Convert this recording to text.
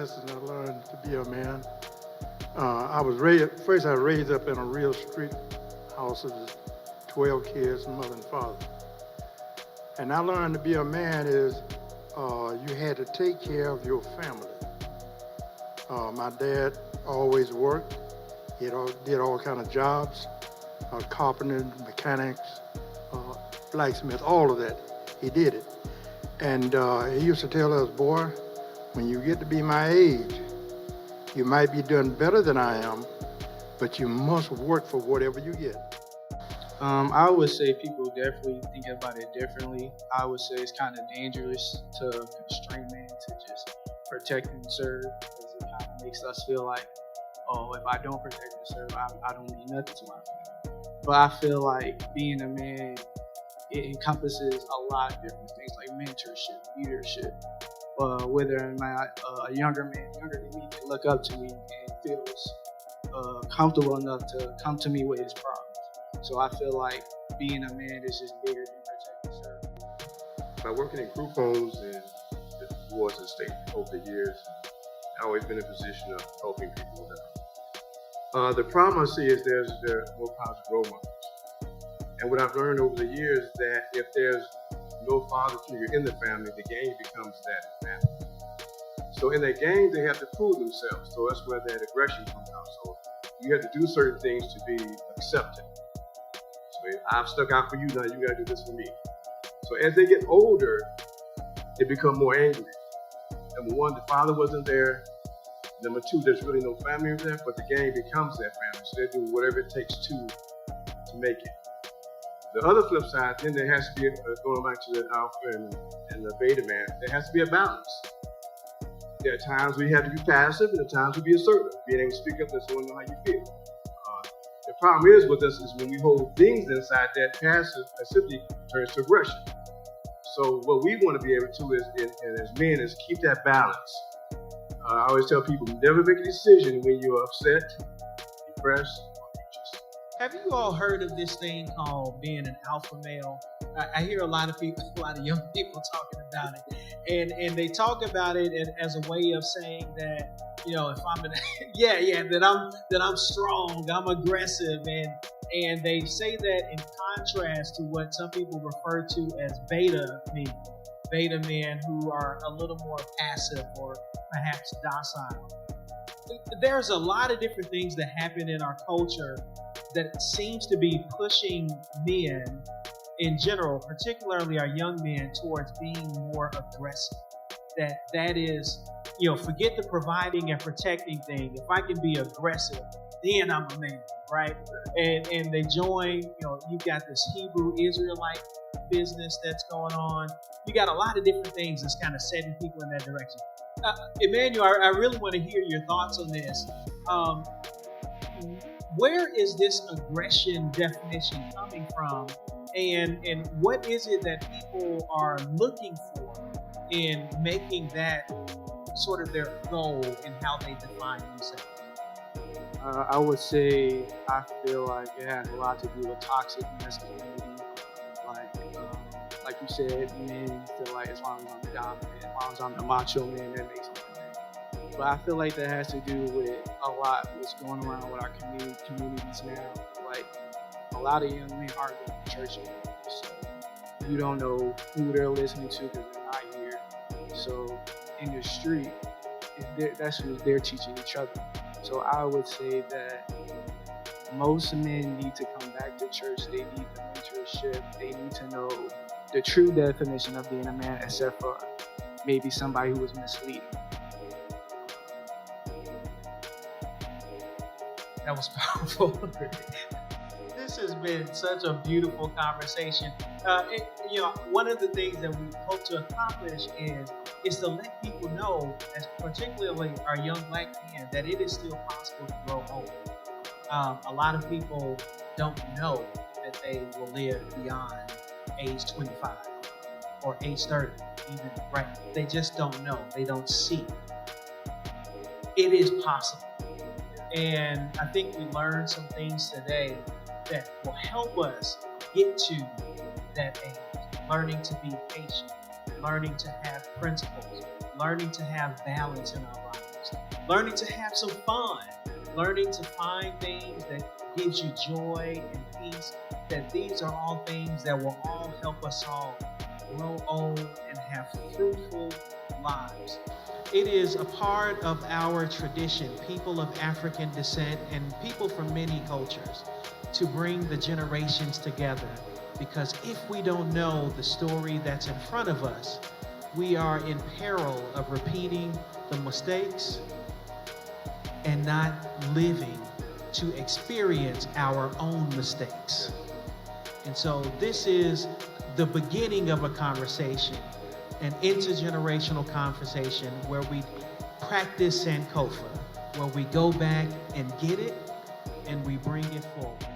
lessons I learned to be a man. I was raised up in a real street house of 12 kids, mother and father. And I learned to be a man is you had to take care of your family. My dad always worked. Did all kind of jobs, carpenter, mechanics, blacksmith, all of that. He did it. And he used to tell us, boy, when you get to be my age, you might be doing better than I am, but you must work for whatever you get. I would say people definitely think about it differently. I would say it's kind of dangerous to constrain men to just protect and serve, because it kind of makes us feel like, oh, if I don't protect and serve, I don't mean nothing to my family. But I feel like being a man, it encompasses a lot of different things like mentorship, leadership. Whether or not a younger man, younger than me, can look up to me and feels comfortable enough to come to me with his problems. So I feel like being a man is just bigger than protect and serve. By working in group homes and the wards and state over the years, I've always been in a position of helping people with that. The problem I see is there are more positive role models. And what I've learned over the years is that if there's no father figure in the family, the game becomes that family. So in that game, they have to prove themselves. So that's where that aggression comes out. So you have to do certain things to be accepted. So I've stuck out for you, now you gotta do this for me. So as they get older, they become more angry. Number one, the father wasn't there. Number two, there's really no family there, but the game becomes that family. So they do whatever it takes to make it. The other flip side, then there has to be, going back to the alpha and the beta man, there has to be a balance. There are times where you have to be passive, and there are times where you be assertive, being able to speak up and someone know how you feel. The problem is with us is when we hold things inside, that passivity turns to aggression. So what we want to be able to is, and as men, is keep that balance. I always tell people, never make a decision when you're upset, depressed, or anxious. Have you all heard of this thing called being an alpha male? I hear a lot of people, a lot of young people talking about it, and they talk about it as a way of saying that, you know, if I'm that I'm strong, I'm aggressive, and they say that in contrast to what some people refer to as beta men who are a little more passive or perhaps docile. There's a lot of different things that happen in our culture that seems to be pushing men in general, particularly our young men, towards being more aggressive. That is, you know, forget the providing and protecting thing. If I can be aggressive, then I'm a man, right? And they join, you know, you've got this Hebrew Israelite business that's going on. You got a lot of different things that's kind of setting people in that direction. Emmanuel, I really want to hear your thoughts on this. Where is this aggression definition coming from? And what is it that people are looking for in making that sort of their goal in how they define themselves? I would say I feel like it has a lot to do with toxic masculinity. Like you said, men feel like as long as I'm dominant, as long as I'm the macho man, that makes me a man. But I feel like that has to do with a lot what's going around with our communities now. Like a lot of young men aren't going to church anymore, so you don't know who they're listening to because they're not here. So in the street, that's who they're teaching each other. So I would say that most men need to come back to church. They need the mentorship. They need to know the true definition of being a man, except for maybe somebody who was misleading. That was powerful. This has been such a beautiful conversation. One of the things that we hope to accomplish is to let people know, as particularly our young black men, that it is still possible to grow old. A lot of people don't know that they will live beyond age 25 or age 30, even, right? They just don't know. They don't see. It is possible. And I think we learned some things today that will help us get to that age. Learning to be patient, learning to have principles, learning to have balance in our life. learning to have some fun, learning to find things that gives you joy and peace, that these are all things that will all help us all grow old and have fruitful lives. It is a part of our tradition, people of African descent and people from many cultures, to bring the generations together. Because if we don't know the story that's in front of us, we are in peril of repeating the mistakes and not living to experience our own mistakes. And so this is the beginning of a conversation, an intergenerational conversation where we practice Sankofa, where we go back and get it and we bring it forward.